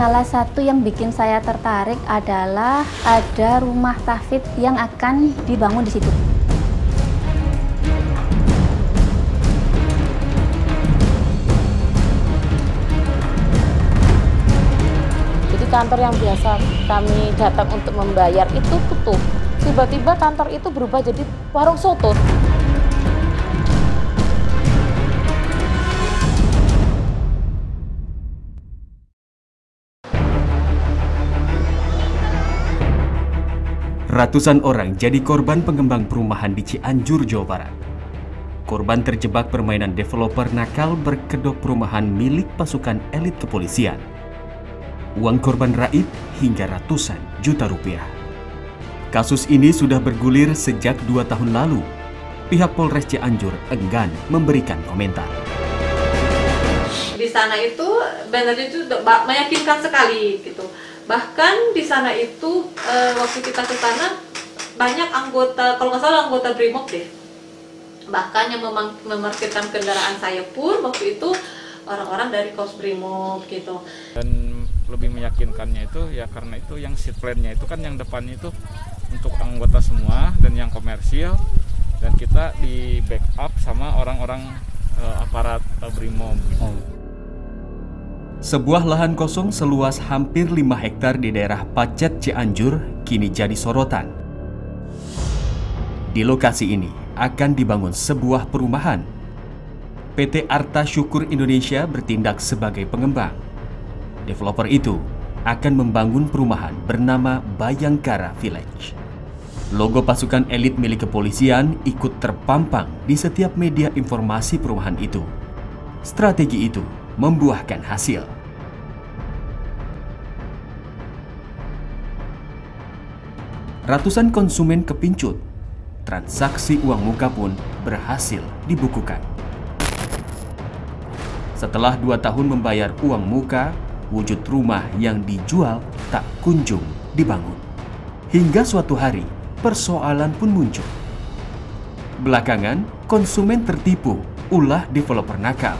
Salah satu yang bikin saya tertarik adalah ada rumah tahfidz yang akan dibangun di situ. Jadi kantor yang biasa kami datang untuk membayar itu tutup. Tiba-tiba kantor itu berubah jadi warung soto. Ratusan orang jadi korban pengembang perumahan di Cianjur, Jawa Barat. Korban terjebak permainan developer nakal berkedok perumahan milik pasukan elit kepolisian. Uang korban raib hingga ratusan juta rupiah. Kasus ini sudah bergulir sejak 2 tahun lalu. Pihak Polres Cianjur enggan memberikan komentar. Di sana itu benar itu meyakinkan sekali gitu. Bahkan di sana itu waktu kita ke sana banyak anggota, kalau nggak salah anggota Brimob deh. Bahkan yang memarkirkan kendaraan saya pun waktu itu orang-orang dari Kos Brimob gitu. Dan lebih meyakinkannya itu ya karena itu yang seat plan-nya itu kan yang depannya itu untuk anggota semua dan yang komersil, dan kita di backup sama orang-orang aparat Brimob. Sebuah lahan kosong seluas hampir 5 hektar di daerah Pacet, Cianjur kini jadi sorotan. Di lokasi ini akan dibangun sebuah perumahan. PT Arta Syukur Indonesia bertindak sebagai pengembang. Developer itu akan membangun perumahan bernama Bayangkara Village. Logo pasukan elit milik kepolisian ikut terpampang di setiap media informasi perumahan itu. Strategi itu membuahkan hasil. Ratusan konsumen kepincut. Transaksi uang muka pun berhasil dibukukan. Setelah 2 tahun membayar uang muka, wujud rumah yang dijual tak kunjung dibangun. Hingga suatu hari, persoalan pun muncul. Belakangan, konsumen tertipu ulah developer nakal.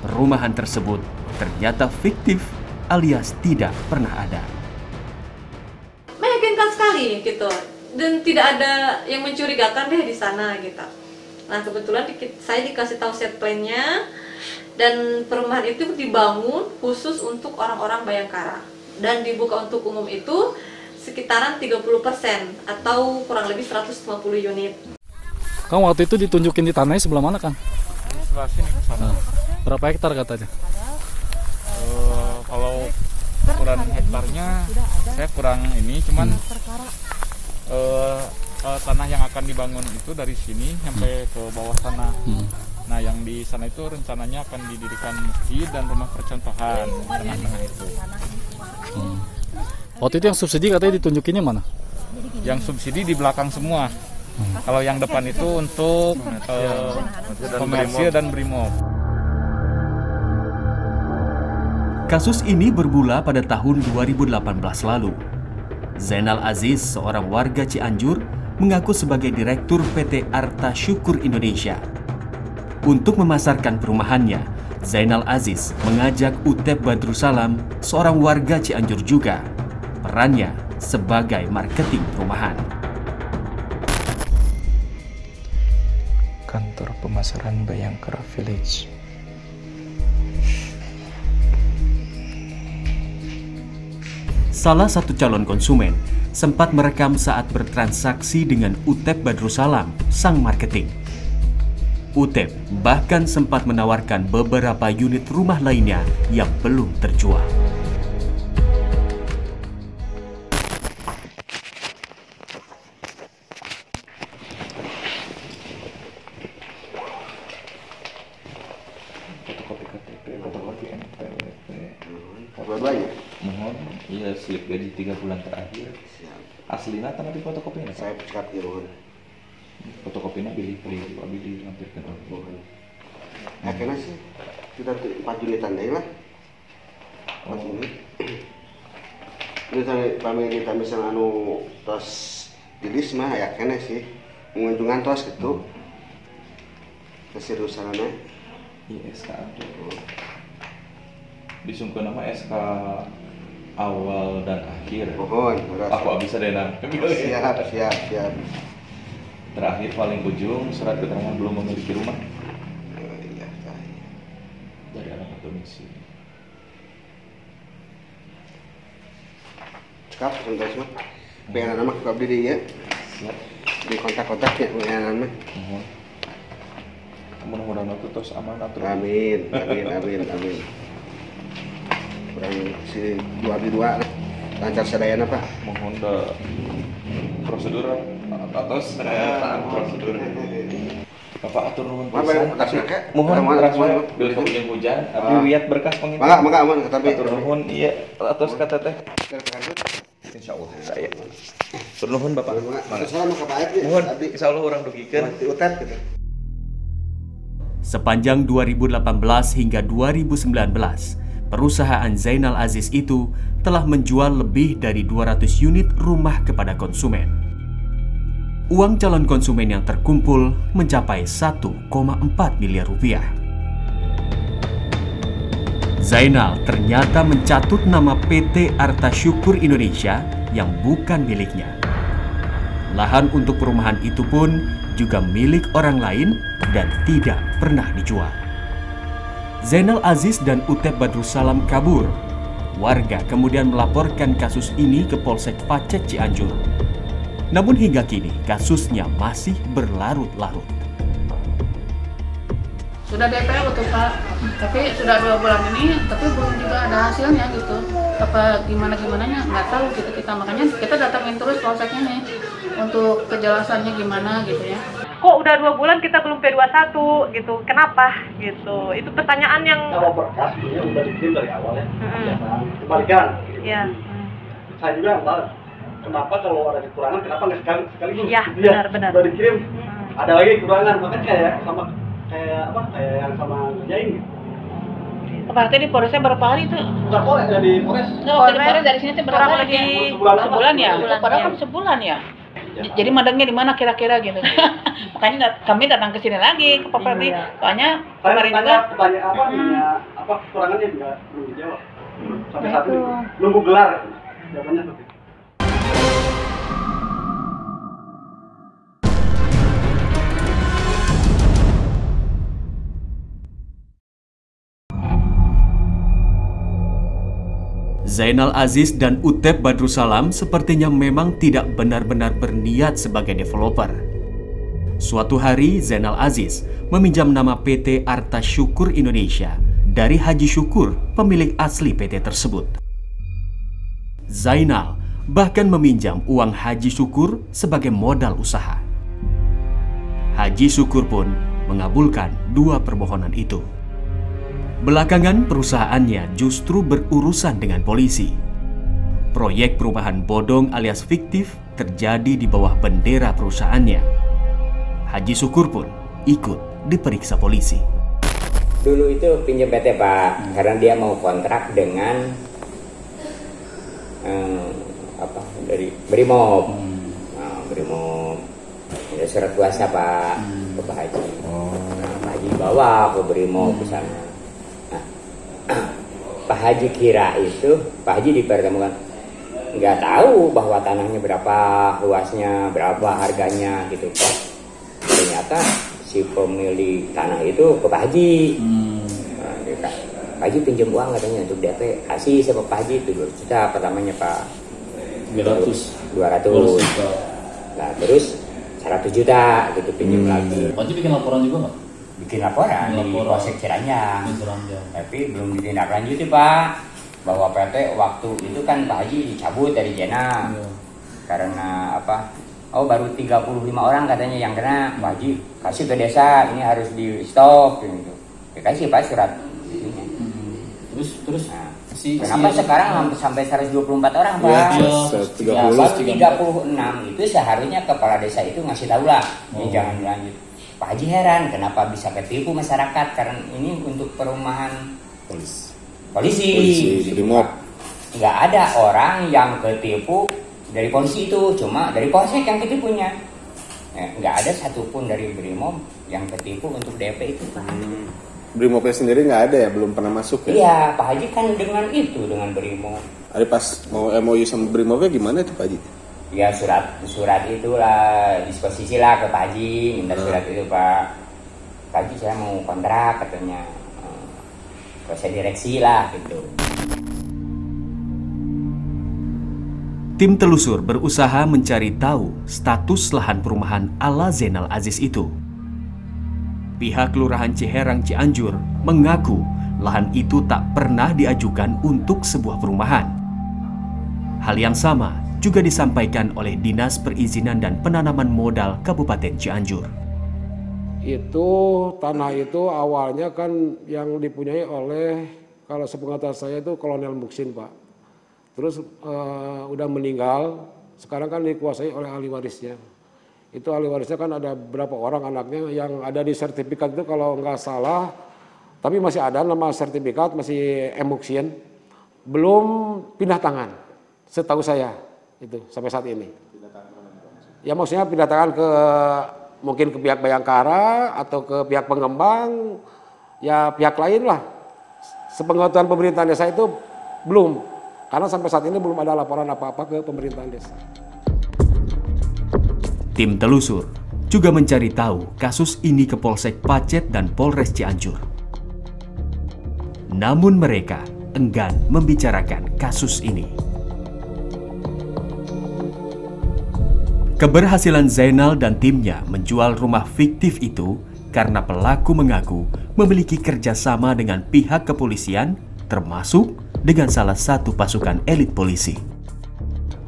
Perumahan tersebut ternyata fiktif alias tidak pernah ada. Meyakinkan sekali gitu, dan tidak ada yang mencurigakan deh di sana gitu. Nah kebetulan saya dikasih tahu set plan-nya, dan perumahan itu dibangun khusus untuk orang-orang Bayangkara dan dibuka untuk umum itu sekitaran 30% atau kurang lebih 150 unit. Kang waktu itu ditunjukin di tanahnya sebelah mana, Kang? Sebelah sini ke sana. Berapa hektar katanya? Kalau ukuran hektarnya saya kurang ini, cuman tanah yang akan dibangun itu dari sini sampai ke bawah sana. Nah, yang di sana itu rencananya akan didirikan masjid dan rumah percontohan tengah-tengah itu. Waktu itu yang subsidi katanya ditunjukinnya mana? Yang subsidi di belakang semua. Kalau yang depan itu untuk komersil dan Brimob. Kasus ini bermula pada tahun 2018 lalu. Zainal Aziz, seorang warga Cianjur, mengaku sebagai direktur PT Arta Syukur Indonesia. Untuk memasarkan perumahannya, Zainal Aziz mengajak Utep Badrussalam, seorang warga Cianjur juga. Perannya sebagai marketing perumahan. Kantor pemasaran Bayangkara Village. Salah satu calon konsumen sempat merekam saat bertransaksi dengan Utep Badrussalam, sang marketing. Utep bahkan sempat menawarkan beberapa unit rumah lainnya yang belum terjual. Fotokopi KTP, fotokopi NPWP. Dua-duanya? Mohon, iya slip gaji 3 bulan terakhir. Aslinya tanah di fotokopinya? Saya pecat irun. Fotokopinya pilih hampir ke Mohon. Akhirnya sih kita 4 unitan deh lah. 4 unit. Ini kami kita misalnya tos dilis mah ya kene sih mengunjungan tos gitu. Keseriusannya. Iya SK ada. Disungkeun nama SK awal dan akhir. Mohon. Aku bisa deh nang. Siap. Terakhir paling ujung surat keterangan belum memiliki rumah. Iya. Dari alamat domisili. Cakap sebentar semua. Pengen nama ke abdi dia. Siap. Di kontak-kontaknya pengen nama. Mohon. Mudah-mudahan itu terus aman atur. Amin. Kurang si dua lancar sadayana Pak. Mohon prosedur atas taat prosedur. Bapak atur nuhun pisan. Mohon transfer bil hujan hujan. Abdi lihat berkas pengintian. Mangga aman tapi atur nuhun iya atas kata teh. Insyaallah saya. Atur nuhun Bapak. Salam ka Pak Edi. Mohon insyaallah urang dugikeun. Utet gitu. Sepanjang 2018 hingga 2019, perusahaan Zainal Aziz itu telah menjual lebih dari 200 unit rumah kepada konsumen. Uang calon konsumen yang terkumpul mencapai 1,4 miliar rupiah. Zainal ternyata mencatut nama PT Arta Syukur Indonesia yang bukan miliknya. Lahan untuk perumahan itu pun juga milik orang lain dan tidak pernah dijual. Zainal Aziz dan Utep Badrussalam kabur. Warga kemudian melaporkan kasus ini ke Polsek Pacet Cianjur. Namun hingga kini kasusnya masih berlarut-larut. Sudah DP betul Pak, tapi sudah 2 bulan ini, tapi belum juga ada hasilnya gitu. Apa gimana-gimananya nggak tahu gitu kita, makanya kita datangin terus polseknya nih untuk kejelasannya gimana gitu ya. Kok udah 2 bulan kita belum P21 gitu, kenapa gitu? Itu pertanyaan yang kalau berkas ya udah dikirim dari awal ya. Kembalikan. Iya. Saya juga enggak kenapa kalau ada kekurangan kenapa nggak sekaligus? Iya, benar. Udah dikirim. Ada lagi kekurangan, makanya kayak yang sama kerjain gitu. Berarti di Polresnya berapa hari itu? Bukan Polres, di Polres. Polres dari sini tuh berapa lagi? Sebulan ya? Padahal kan sebulan ya. Jadi madangnya di mana kira-kira gitu. Makanya kami datang ke sini lagi ke Pak Ferdi. Soalnya kemarin juga apa kekurangannya juga belum dijawab. Sampai saat ini nunggu gelar jawabannya seperti itu. Zainal Aziz dan Utep Badrussalam sepertinya memang tidak benar-benar berniat sebagai developer. Suatu hari Zainal Aziz meminjam nama PT Arta Syukur Indonesia dari Haji Syukur, pemilik asli PT tersebut. Zainal bahkan meminjam uang Haji Syukur sebagai modal usaha. Haji Syukur pun mengabulkan 2 permohonan itu. Belakangan perusahaannya justru berurusan dengan polisi. Proyek perumahan bodong alias fiktif terjadi di bawah bendera perusahaannya. Haji Syukur pun ikut diperiksa polisi. Dulu itu pinjam PT Pak, karena dia mau kontrak dengan dari Brimob. Brimob ada surat kuasa Pak ke Pak Haji. Pak Haji bawa ke Brimob ke sana. Pak Haji kira itu, Pak Haji dipertemukan nggak tahu bahwa tanahnya berapa, luasnya berapa, harganya gitu Pak. Ternyata si pemilik tanah itu ke Pak Haji. Pak Haji pinjam uang katanya untuk DP, kasih sama Pak Haji itu 2 juta pertamanya Pak. 200. Nah terus 100 juta gitu pinjam lagi. Pak Haji bikin laporan juga nggak? Bikin laporan di Polsek Ciranyang, tapi belum ditindaklanjuti Pak. Bahwa PT waktu itu kan Pak Haji dicabut dari Jena karena apa? Baru 35 orang katanya yang kena. Pak Haji kasih ke desa, ini harus di stop gitu. Kasih Pak surat. Terus nah, kenapa sekarang sampai 124 orang Pak? 36 itu seharusnya kepala desa itu ngasih tahu lah, ini jangan dilanjut. Pak Haji heran kenapa bisa ketipu masyarakat karena ini untuk perumahan polisi. Nggak ada orang yang ketipu dari polisi itu, cuma dari polsek yang ketipunya. Nggak ada satupun dari Brimob yang ketipu untuk DP itu Pak. Brimopnya sendiri nggak ada ya, belum pernah masuk ya? Iya, Pak Haji kan dengan Brimob. Ada pas mau MOU sama Brimopnya gimana itu Pak Haji? Ya surat itulah, disposisi lah ke Pak Haji, minta surat itu Pak Haji, saya mau kontrak katanya, proses direksi lah gitu. Tim telusur berusaha mencari tahu status lahan perumahan ala Zainal Aziz itu. Pihak Kelurahan Ciherang Cianjur mengaku lahan itu tak pernah diajukan untuk sebuah perumahan. Hal yang sama juga disampaikan oleh Dinas Perizinan dan Penanaman Modal Kabupaten Cianjur. Itu tanah itu awalnya kan yang dipunyai oleh, kalau sepengetahuan saya itu Kolonel Muksin Pak. Terus udah meninggal, sekarang kan dikuasai oleh ahli warisnya. Itu ahli warisnya kan ada berapa orang anaknya yang ada di sertifikat itu kalau nggak salah, tapi masih ada nama sertifikat, masih Muksin, belum pindah tangan, setahu saya itu sampai saat ini. Ya maksudnya pindah tangan ke mungkin ke pihak Bayangkara atau ke pihak pengembang, ya pihak lain lah. Sepengetahuan pemerintahan desa itu belum. Karena sampai saat ini belum ada laporan apa-apa ke pemerintahan desa. Tim telusur juga mencari tahu kasus ini ke Polsek Pacet dan Polres Cianjur. Namun mereka enggan membicarakan kasus ini. Keberhasilan Zainal dan timnya menjual rumah fiktif itu karena pelaku mengaku memiliki kerjasama dengan pihak kepolisian, termasuk dengan salah satu pasukan elit polisi.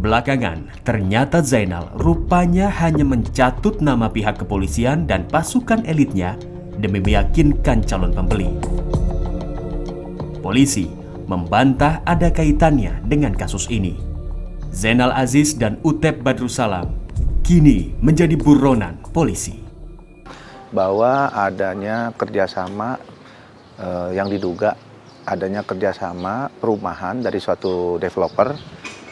Belakangan, ternyata Zainal rupanya hanya mencatut nama pihak kepolisian dan pasukan elitnya demi meyakinkan calon pembeli. Polisi membantah ada kaitannya dengan kasus ini. Zainal Aziz dan Utep Badrussalam kini menjadi buronan polisi. Bahwa adanya kerjasama yang diduga adanya kerjasama perumahan dari suatu developer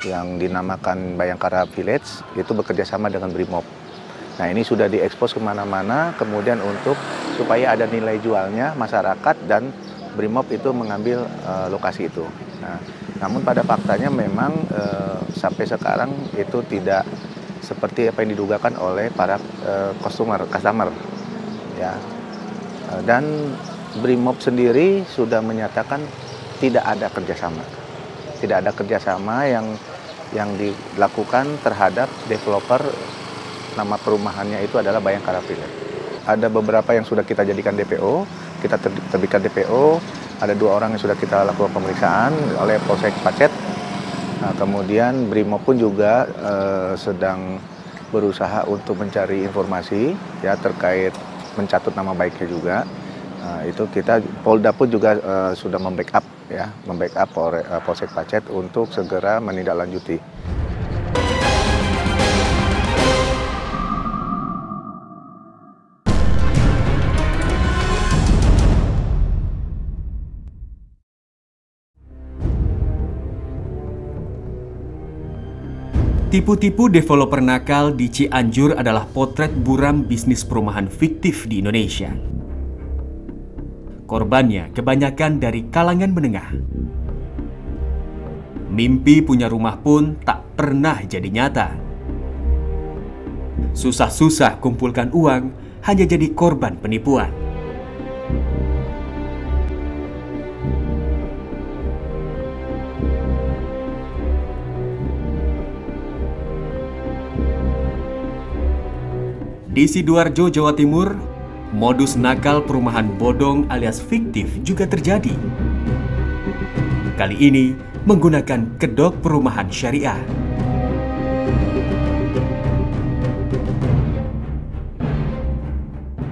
yang dinamakan Bayangkara Village, itu bekerjasama dengan Brimob. Nah ini sudah diekspos kemana-mana, kemudian untuk supaya ada nilai jualnya masyarakat dan Brimob itu mengambil lokasi itu. Nah, namun pada faktanya memang sampai sekarang itu tidak seperti apa yang didugakan oleh para customer, ya. Dan Brimob sendiri sudah menyatakan tidak ada kerjasama. Tidak ada kerjasama yang dilakukan terhadap developer, nama perumahannya itu adalah Bayangkara Village. Ada beberapa yang sudah kita jadikan DPO, kita terbitkan DPO, ada 2 orang yang sudah kita lakukan pemeriksaan oleh Polsek Pacet. Nah, kemudian Brimob pun juga sedang berusaha untuk mencari informasi ya terkait mencatut nama baiknya juga. Nah, itu kita Polda pun juga sudah membackup Polsek Pacet untuk segera menindaklanjuti. Tipu-tipu developer nakal di Cianjur adalah potret buram bisnis perumahan fiktif di Indonesia. Korbannya kebanyakan dari kalangan menengah. Mimpi punya rumah pun tak pernah jadi nyata. Susah-susah kumpulkan uang hanya jadi korban penipuan. Di Sidoarjo, Jawa Timur, modus nakal perumahan bodong alias fiktif juga terjadi. Kali ini menggunakan kedok perumahan syariah.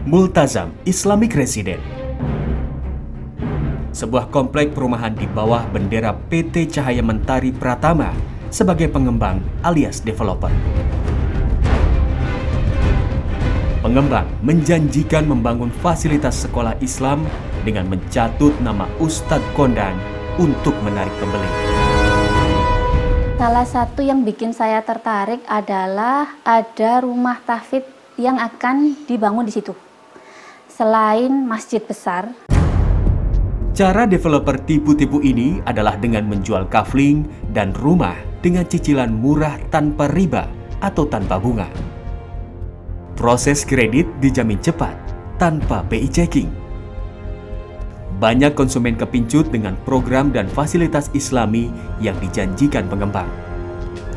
Multazam Islamic Residence, sebuah komplek perumahan di bawah bendera PT Cahaya Mentari Pratama sebagai pengembang alias developer. Pengembang menjanjikan membangun fasilitas sekolah Islam dengan mencatut nama Ustadz Kondan untuk menarik pembeli. Salah satu yang bikin saya tertarik adalah ada rumah tahfidz yang akan dibangun di situ. Selain masjid besar, Cara developer tipu-tipu ini adalah dengan menjual kafling dan rumah dengan cicilan murah tanpa riba atau tanpa bunga. Proses kredit dijamin cepat tanpa BI checking. Banyak konsumen kepincut dengan program dan fasilitas Islami yang dijanjikan pengembang.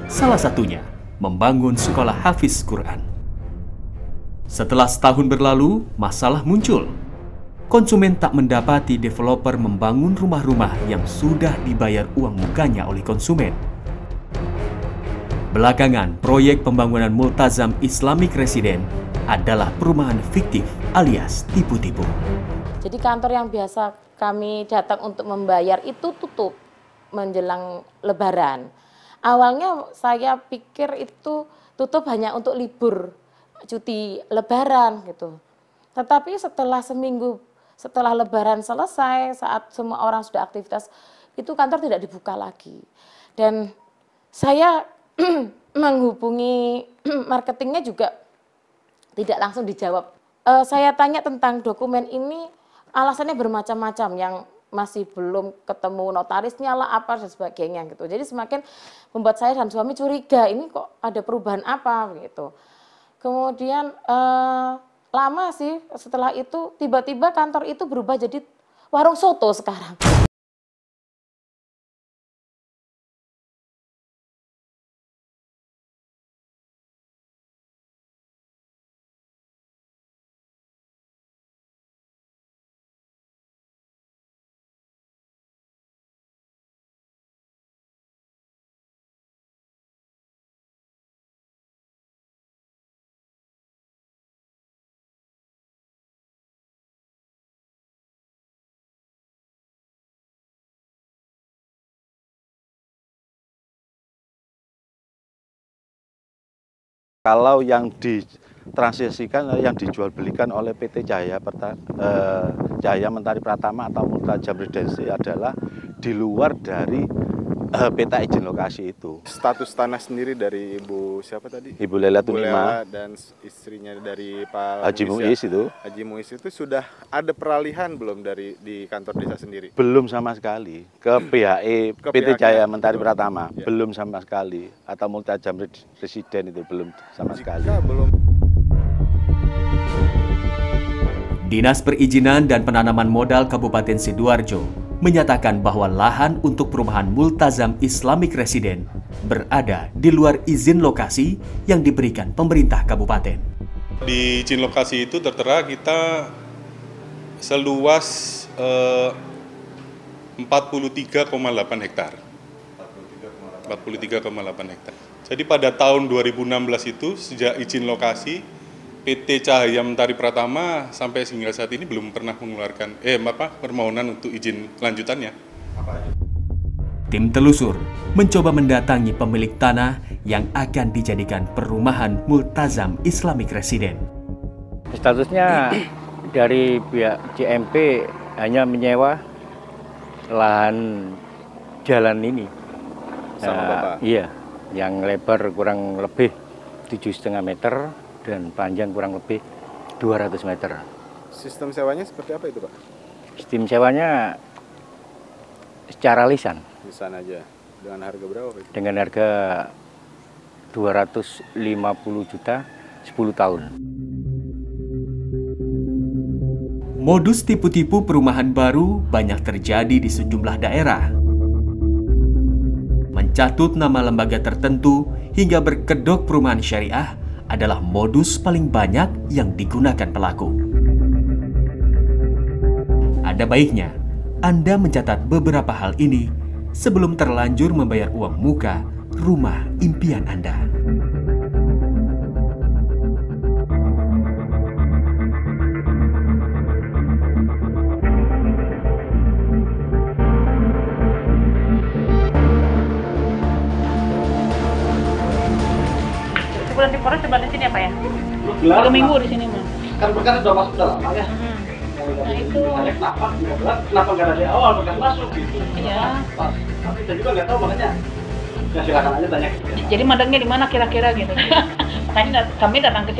Salah satunya, membangun sekolah hafiz Quran. Setelah setahun berlalu, masalah muncul. Konsumen tak mendapati developer membangun rumah-rumah yang sudah dibayar uang mukanya oleh konsumen. Belakangan, proyek pembangunan Multazam Islamic Residence adalah perumahan fiktif alias tipu-tipu. Jadi kantor yang biasa kami datang untuk membayar itu tutup menjelang Lebaran. Awalnya saya pikir itu tutup hanya untuk libur, cuti Lebaran gitu. Tetapi setelah seminggu setelah Lebaran selesai, saat semua orang sudah aktivitas, itu kantor tidak dibuka lagi. Dan saya menghubungi marketingnya juga tidak langsung dijawab. Saya tanya tentang dokumen ini, alasannya bermacam-macam, yang masih belum ketemu notarisnya lah, apa dan sebagainya gitu. Jadi semakin membuat saya dan suami curiga, ini kok ada perubahan apa gitu. Kemudian lama sih, setelah itu tiba-tiba kantor itu berubah jadi warung soto sekarang. Kalau yang ditransisikan, yang dijual belikan oleh PT Cahaya Mentari Pratama atau Multazam Residence adalah di luar dari peta izin lokasi itu. Status tanah sendiri dari Ibu siapa tadi? Ibu Lela Tunima dan istrinya dari Pak Haji Muiz itu. Haji Muiz itu sudah ada peralihan belum di kantor desa sendiri? Belum sama sekali ke PHE PT Cahaya Mentari Pratama, ya. Belum sama sekali, atau Multazam Residence itu belum sama sekali. Dinas Perizinan dan Penanaman Modal Kabupaten Sidoarjo menyatakan bahwa lahan untuk perumahan Multazam Islamic Residence berada di luar izin lokasi yang diberikan pemerintah kabupaten. Di izin lokasi itu tertera kita seluas 43,8 hektar. 43,8 hektar. Jadi pada tahun 2016 itu sejak izin lokasi PT Cahaya Mentari Pratama sampai hingga saat ini belum pernah mengeluarkan permohonan untuk izin lanjutannya. Tim telusur mencoba mendatangi pemilik tanah yang akan dijadikan perumahan Multazam Islamic Residence. Statusnya dari pihak JMP hanya menyewa lahan jalan ini. Sama Bapak? Iya, yang lebar kurang lebih 7,5 meter. Dan panjang kurang lebih 200 meter. Sistem sewanya seperti apa itu, Pak? Sistem sewanya secara lisan. Lisan aja. Dengan harga berapa, Pak? Dengan harga 250 juta 10 tahun. Modus tipu-tipu perumahan baru banyak terjadi di sejumlah daerah. Mencatut nama lembaga tertentu hingga berkedok perumahan syariah adalah modus paling banyak yang digunakan pelaku. Ada baiknya Anda mencatat beberapa hal ini sebelum terlanjur membayar uang muka rumah impian Anda. Bulan di Polres coba di sini apa ya? 3 minggu di sini mah. Kan berkas sudah masuk dalam ya. Nah itu. Kenapa nggak dari awal berkas masuk gitu? Iya. Tapi kita juga nggak tahu makanya. Ya silakan aja tanya. Jadi madangnya di mana kira-kira gitu. Makanya kami datang ke sini.